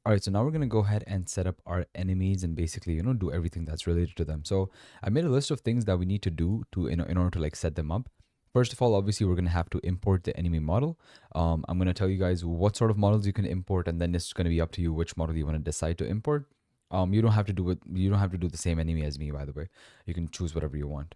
All right, so now we're gonna go ahead and set up our enemies and basically, do everything that's related to them. So I made a list of things that we need to do to in order to like set them up. First of all, obviously we're gonna have to import the enemy model. I'm gonna tell you guys what sort of models you can import, and then it's gonna be up to you which model you want to decide to import. You don't have to do it. You don't have to do the same enemy as me, by the way. You can choose whatever you want.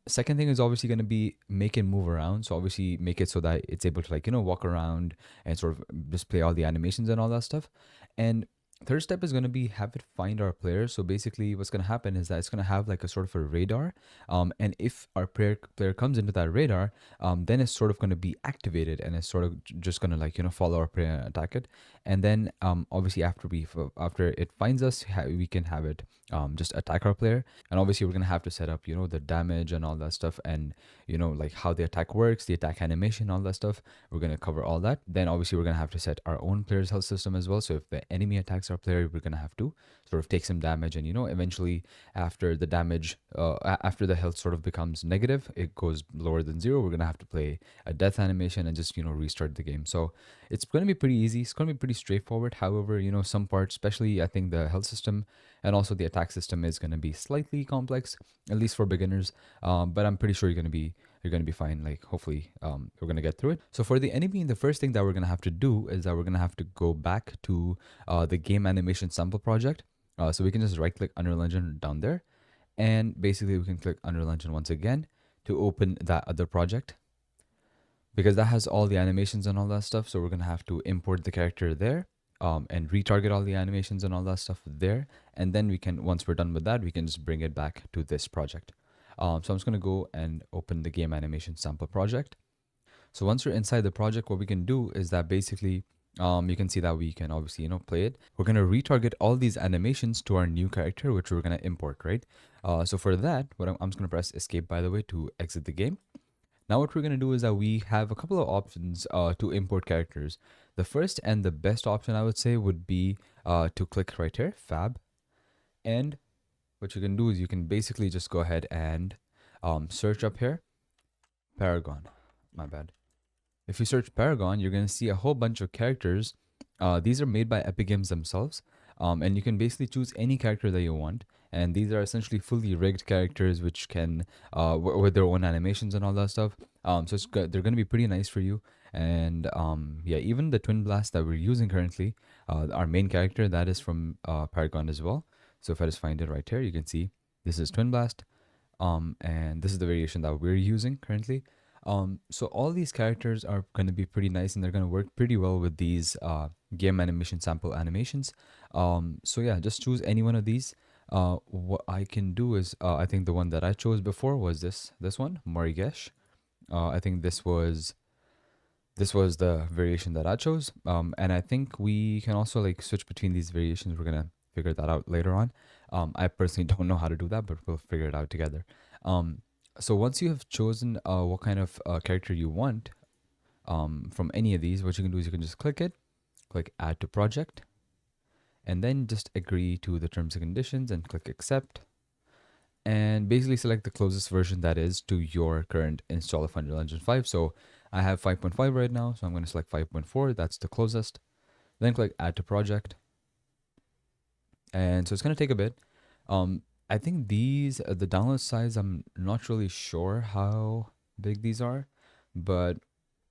Second thing is obviously going to be make it move around. So obviously make it so that it's able to like walk around and sort of display all the animations and all that stuff. And third step is going to be have it find our player. So basically what's going to happen is that it's going to have like a sort of a radar, and if our player comes into that radar, then it's sort of going to be activated, and it's sort of just going to like follow our player and attack it. And then obviously after it finds us, we can have it just attack our player. And obviously we're going to have to set up the damage and all that stuff, and like how the attack works, the attack animation, all that stuff. We're going to cover all that. Then obviously we're going to have to set our own player's health system as well. So if the enemy attacks our player, we're going to have to sort of take some damage, and eventually after the damage, after the health sort of becomes negative, it goes lower than zero, we're going to have to play a death animation and just restart the game. So it's going to be pretty easy, it's going to be pretty straightforward. However, some parts, especially I think the health system and also the attack system, is going to be slightly complex, at least for beginners. But I'm pretty sure you're gonna be fine. Like hopefully, we're gonna get through it. So for the enemy, the first thing that we're gonna have to do is that we're gonna have to go back to the game animation sample project. So we can just right click Unreal Engine down there, and basically we can click Unreal Engine once again to open that other project, because that has all the animations and all that stuff. So we're gonna have to import the character there, and retarget all the animations and all that stuff there. And then we can, once we're done with that, we can just bring it back to this project. So I'm just gonna go and open the game animation sample project. So once we're inside the project, what we can do is that basically, you can see that we can obviously, play it. We're going to retarget all these animations to our new character, which we're going to import, right? So for that, I'm just going to press escape, by the way, to exit the game. Now what we're going to do is that we have a couple of options to import characters. The first and the best option, I would say, would be to click right here, Fab. And what you can do is you can basically just go ahead and search up here, Paragon. My bad. If you search Paragon, you're going to see a whole bunch of characters. These are made by Epic Games themselves. And you can basically choose any character that you want. And these are essentially fully rigged characters, which can, with their own animations and all that stuff. So they're going to be pretty nice for you. And yeah, even the Twin Blast that we're using currently, our main character, that is from Paragon as well. So if I just find it right here, you can see this is Twin Blast. And this is the variation that we're using currently. So all these characters are going to be pretty nice, and they're going to work pretty well with these game animation sample animations. So yeah, just choose any one of these. What I can do is, I think the one that I chose before was this one, Morigesh. I think this was the variation that I chose. And I think we can also like switch between these variations. We're gonna figure that out later on. I personally don't know how to do that, but we'll figure it out together. So once you have chosen what kind of character you want from any of these, what you can do is you can just click add to project, and then just agree to the terms and conditions and click accept, and basically select the closest version that is to your current install of Unreal Engine 5. So I have 5.5 right now, so I'm going to select 5.4. That's the closest. Then click add to project, and so it's going to take a bit. I think these, the download size, I'm not really sure how big these are, but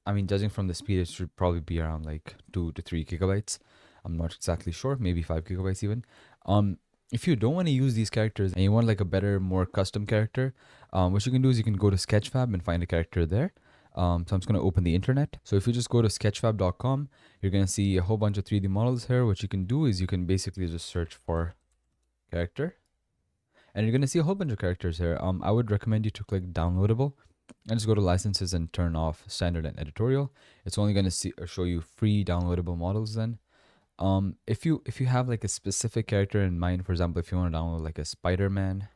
I mean, judging from the speed, it should probably be around like 2 to 3 gigabytes. I'm not exactly sure, maybe 5 gigabytes even. If you don't want to use these characters and you want like a better, more custom character, what you can do is you can go to Sketchfab and find a character there. So I'm just going to open the internet. So if you just go to sketchfab.com, you're going to see a whole bunch of 3D models here. What you can do is you can basically just search for character, and you're going to see a whole bunch of characters here. I would recommend you to click downloadable and just go to licenses and turn off standard and editorial. It's only going to show you free downloadable models then. If you have like a specific character in mind, for example, if you want to download like a Spider-Man,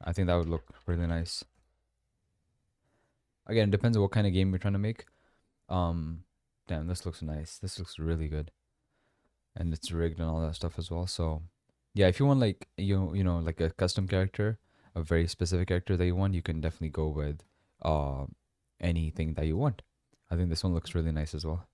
I think that would look really nice. Again, it depends on what kind of game you're trying to make. Damn, this looks nice. This looks really good. And it's rigged and all that stuff as well. So yeah, if you want like like a custom character, a very specific character that you want, you can definitely go with anything that you want. I think this one looks really nice as well.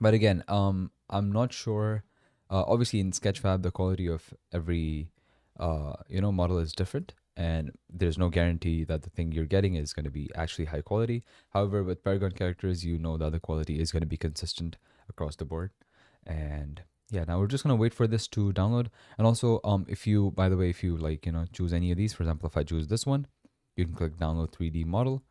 But again, I'm not sure. Obviously, in Sketchfab, the quality of every model is different, and there's no guarantee that the thing you're getting is going to be actually high quality. However, with Paragon characters, you know that the quality is going to be consistent across the board. And yeah, now we're just gonna wait for this to download. And also, if you, by the way, if you like, choose any of these, for example, if I choose this one, you can click download 3D model,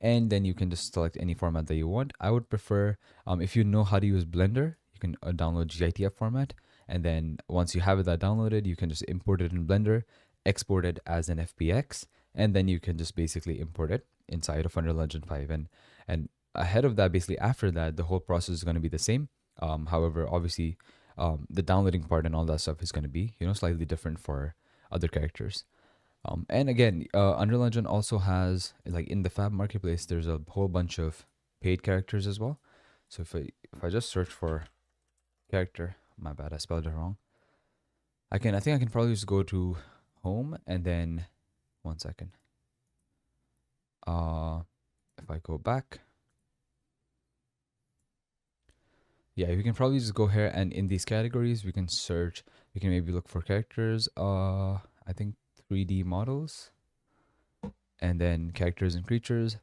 and then you can just select any format that you want. I would prefer, if you know how to use Blender, you can download GITF format, and then once you have that downloaded, you can just import it in Blender, export it as an FBX, and then you can just basically import it inside of Unreal Engine 5. And ahead of that, basically after that, the whole process is going to be the same. However, obviously, the downloading part and all that stuff is going to be, slightly different for other characters. And again, Unreal Engine also has, like in the Fab Marketplace, there's a whole bunch of paid characters as well. So if I just search for character, my bad, I spelled it wrong. I think I can probably just go to home, and then one second. If I go back, yeah, we can probably just go here, and in these categories we can search. We can maybe look for characters. I think 3D models, and then characters and creatures.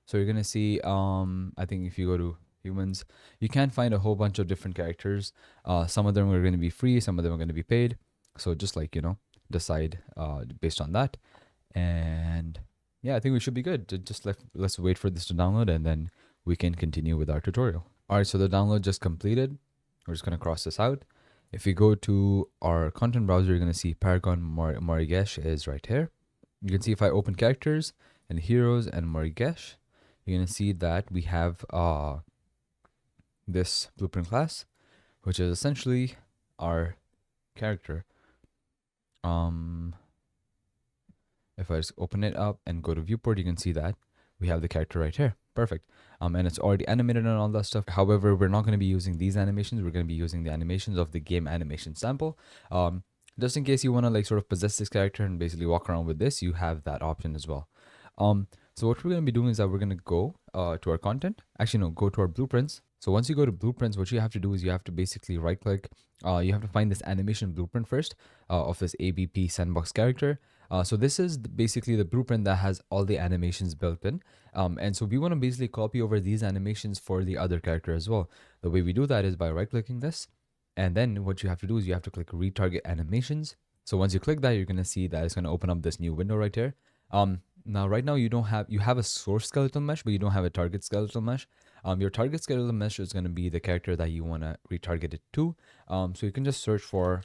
So you're gonna see, I think if you go to humans, you can find a whole bunch of different characters. Some of them are going to be free, some of them are going to be paid. So just like, decide based on that. And yeah, I think we should be good. Just let's wait for this to download, and then we can continue with our tutorial. All right, so the download just completed. We're just going to cross this out. If we go to our content browser, you're going to see Paragon Morigesh is right here. You can see if I open characters and heroes and Morigesh, you're going to see that we have this blueprint class, which is essentially our character. If I just open it up and go to viewport, you can see that we have the character right here. Perfect. And it's already animated and all that stuff. However, we're not going to be using these animations. We're going to be using the animations of the game animation sample. Just in case you want to like sort of possess this character and basically walk around with this, you have that option as well. So what we're going to be doing is that we're going to go to our content. Actually, no, go to our blueprints. So once you go to blueprints, what you have to do is you have to basically right click. You have to find this animation blueprint first of this ABP sandbox character. So this is basically the blueprint that has all the animations built in. And so we want to basically copy over these animations for the other character as well. The way we do that is by right clicking this. And then what you have to do is you have to click retarget animations. So once you click that, you're going to see that it's going to open up this new window right here. Now, right now you have a source skeletal mesh, but you don't have a target skeletal mesh. Your target skeletal mesh is going to be the character that you want to retarget it to. So you can just search for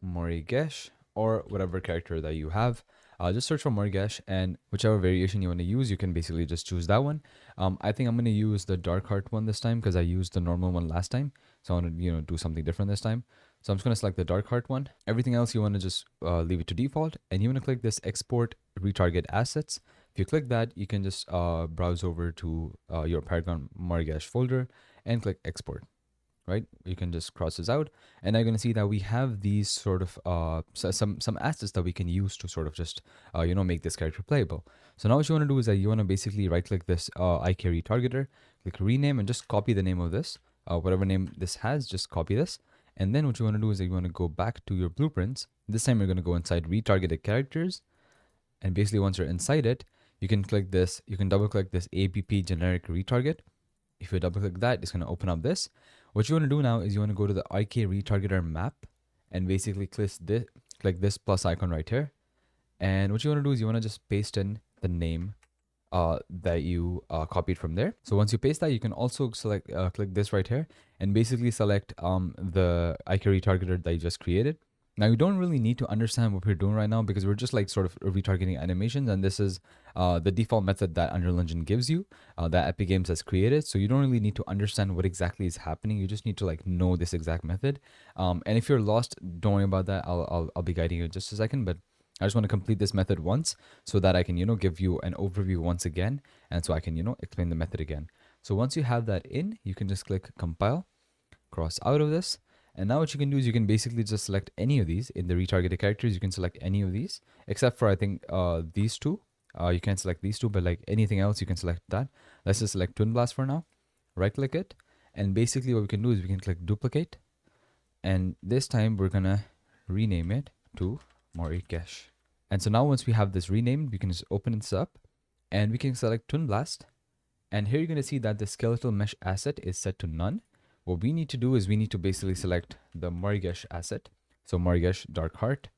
Morigesh or whatever character that you have. Just search for Morigesh, and whichever variation you want to use, you can basically just choose that one. I think I'm going to use the dark heart one this time because I used the normal one last time. So I want to do something different this time. So I'm just going to select the dark heart one. Everything else you want to just leave it to default, and you want to click this export retarget assets. If you click that, you can just browse over to your Paragon Morigesh folder and click export. Right, you can just cross this out, and I'm going to see that we have these sort of some assets that we can use to sort of just make this character playable. So now what you want to do is that you want to basically right click this IK retargeter, click rename, and just copy the name of this, whatever name this has, just copy this. And then what you want to do is that you want to go back to your blueprints. This time you're going to go inside retargeted characters, and basically once you're inside it, you can click this, you can double click this ABP generic retarget. If you double click that, it's going to open up this. What you want to do now is you want to go to the IK retargeter map and basically click this plus icon right here. And what you want to do is you want to just paste in the name that you copied from there. So once you paste that, you can also select click this right here and basically select the IK retargeter that you just created. Now you don't really need to understand what we're doing right now because we're just like sort of retargeting animations, and this is the default method that Unreal Engine gives you, that Epic Games has created. So you don't really need to understand what exactly is happening. You just need to like know this exact method. And if you're lost, don't worry about that. I'll be guiding you in just a second, but I just want to complete this method once so that I can, give you an overview once again. And so I can, explain the method again. So once you have that in, you can just click compile, cross out of this. And now what you can do is you can basically just select any of these in the retargeted characters. You can select any of these, except for I think these two. You can't select these two, but like anything else, you can select that. Let's just select Twin Blast for now. Right click it. And basically what we can do is we can click duplicate, and this time we're gonna rename it to Morigesh. And so now once we have this renamed, we can just open this up and we can select Twin Blast. And here you're gonna see that the skeletal mesh asset is set to none. What we need to do is we need to basically select the Morigesh asset. So Morigesh Dark Heart,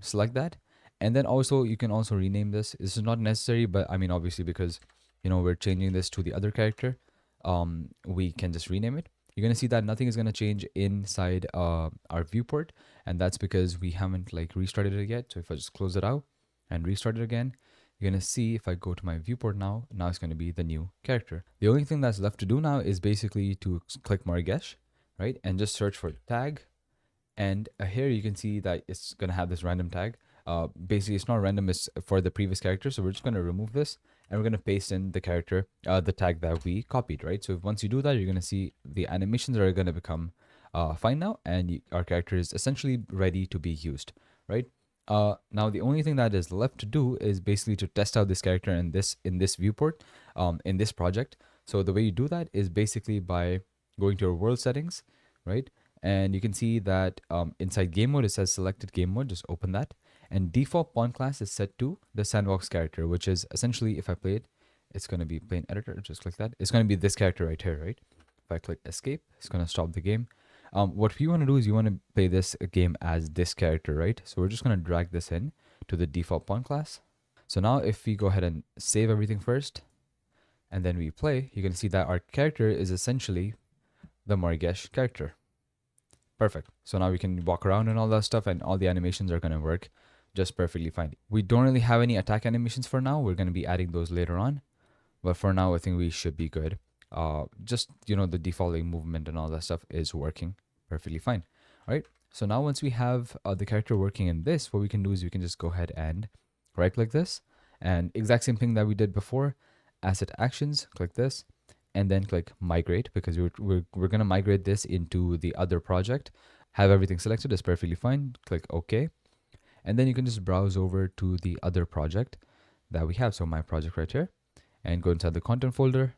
select that. And then also you can also rename this. This is not necessary, but I mean, obviously, because we're changing this to the other character, we can just rename it. You're gonna see that nothing is gonna change inside our viewport, and that's because we haven't like restarted it yet. So if I just close it out and restart it again, you're gonna see if I go to my viewport now it's gonna be the new character. The only thing that's left to do now is basically to click Morigesh, right, and just search for tag. And here you can see that it's gonna have this random tag. Basically, it's not random; it's for the previous character. So we're just gonna remove this, and we're gonna paste in the character, the tag that we copied, right? So once you do that, you're gonna see the animations are gonna become fine now, and our character is essentially ready to be used, right? Now the only thing that is left to do is basically to test out this character in this viewport, in this project. So the way you do that is basically by going to your world settings, right? And you can see that inside game mode, it says selected game mode. Just open that. And default pawn class is set to the sandbox character, which is essentially, if I play it, it's going to be plain editor. Just click that. It's going to be this character right here, right? If I click escape, it's going to stop the game. What you want to do is you want to play this game as this character, right? So we're just going to drag this in to the default pawn class. So now if we go ahead and save everything first, and then we play, you can see that our character is essentially the Morigesh character. Perfect. So now we can walk around and all that stuff, and all the animations are going to work just perfectly fine. We don't really have any attack animations for now. We're going to be adding those later on. But for now, I think we should be good. Just, the default movement and all that stuff is working perfectly fine. All right. So now once we have the character working in this, what we can do is we can just go ahead and right click this, and exact same thing that we did before, asset actions, click this, and then click migrate, because we're going to migrate this into the other project. Have everything selected, is perfectly fine. Click OK. And then you can just browse over to the other project that we have. So my project right here, and go inside the content folder,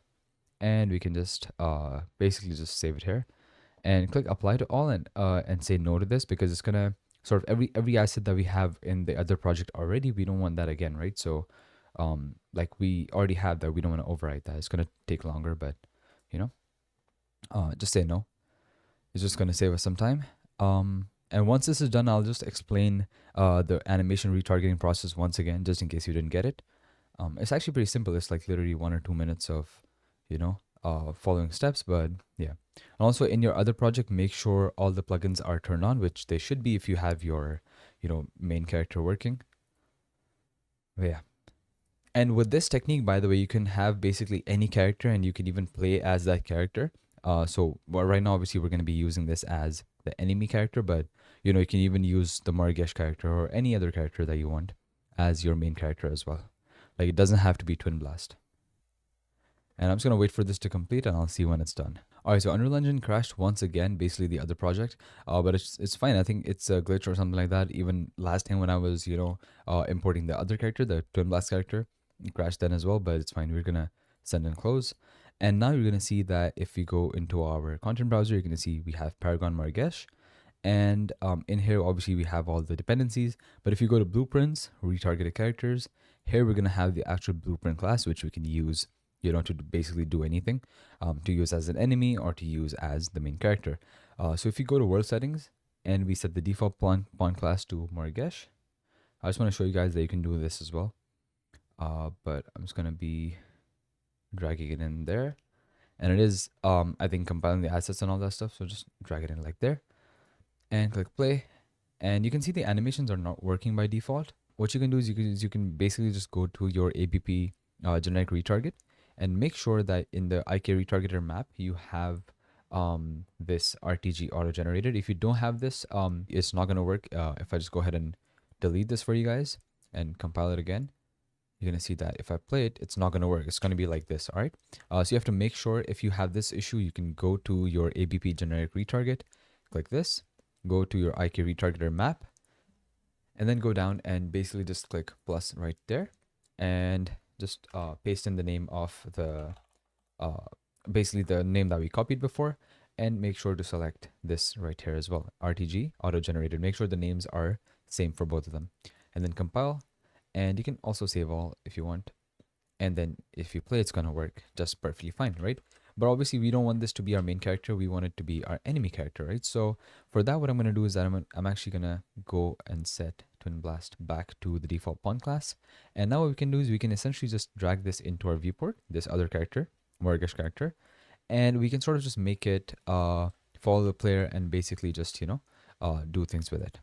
and we can just basically just save it here and click apply to all, and say no to this, because it's going to sort of every asset that we have in the other project already, we don't want that again, right? So like we already have that, we don't want to overwrite that. It's going to take longer, but just say no. It's just going to save us some time. And once this is done, I'll just explain the animation retargeting process once again, just in case you didn't get it. It's actually pretty simple. It's like literally 1 or 2 minutes of following steps, but yeah. And also in your other project, make sure all the plugins are turned on, which they should be if you have your main character working. But yeah. And with this technique, by the way, you can have basically any character, and you can even play as that character. So right now, obviously, we're going to be using this as the enemy character, but you can even use the Morigesh character or any other character that you want as your main character as well. Like, it doesn't have to be Twin Blast. And I'm just going to wait for this to complete, and I'll see when it's done. All right, so Unreal Engine crashed once again, basically the other project, but it's fine. I think it's a glitch or something like that. Even last time when I was, importing the other character, the Twin Blast character, it crashed then as well, but it's fine. We're going to send and close. And now you're going to see that if we go into our content browser, you're going to see we have Paragon Morigesh. And in here, obviously, we have all the dependencies. But if you go to blueprints, retargeted characters, here we're going to have the actual blueprint class, which we can use, to basically do anything, to use as an enemy or to use as the main character. So if you go to world settings and we set the default pawn class to Morigesh, I just want to show you guys that you can do this as well. But I'm just going to be dragging it in there, and it is I think compiling the assets and all that stuff, so just drag it in like there and click play, and you can see the animations are not working by default. What you can do is you can basically just go to your ABP generic retarget and make sure that in the IK retargeter map you have this RTG auto generated. If you don't have this, it's not going to work. If I just go ahead and delete this for you guys and compile it again, you're going to see that if I play it, it's not going to work. It's going to be like this, all right? So you have to make sure if you have this issue, you can go to your ABP generic retarget, click this, go to your IK retargeter map, and then go down and basically just click plus right there, and just paste in the name of the basically the name that we copied before, and make sure to select this right here as well, RTG auto generated. Make sure the names are same for both of them, and then compile. And you can also save all if you want, and then if you play, it's gonna work just perfectly fine, right? But obviously we don't want this to be our main character, we want it to be our enemy character, right? So for that, what I'm gonna do is that I'm actually gonna go and set Twin Blast back to the default pawn class. And now what we can do is we can essentially just drag this into our viewport, this other character, Mortgage character, and we can sort of just make it follow the player and basically just do things with it.